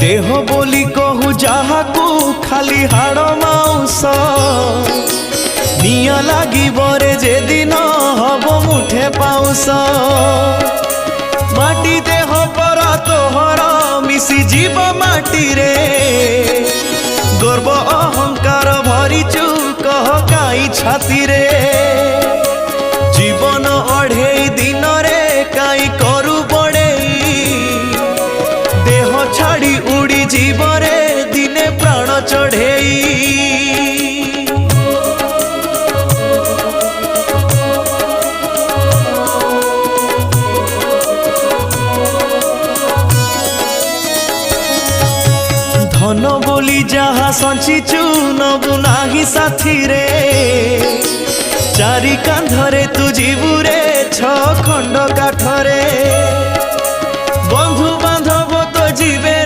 देह बोली कहू जहाकू खाली हाड़ माउस निया लागी बरे जे दिन हब मुठे पाउस माटी देह पर तोहर मिसी जीव माटी रे गर्व अहंकार भरिचु कह काई छाती रे जीवन अढ़ेई दिन रे काई करू बड़ेई देह छाड़ी उड़ी जीवरे दिने प्राण चढ़ेई धन बोली जहा संचिचु नबु नाही साथी रे चारि कांधरे तू जीवुरे छ खंड काठरे।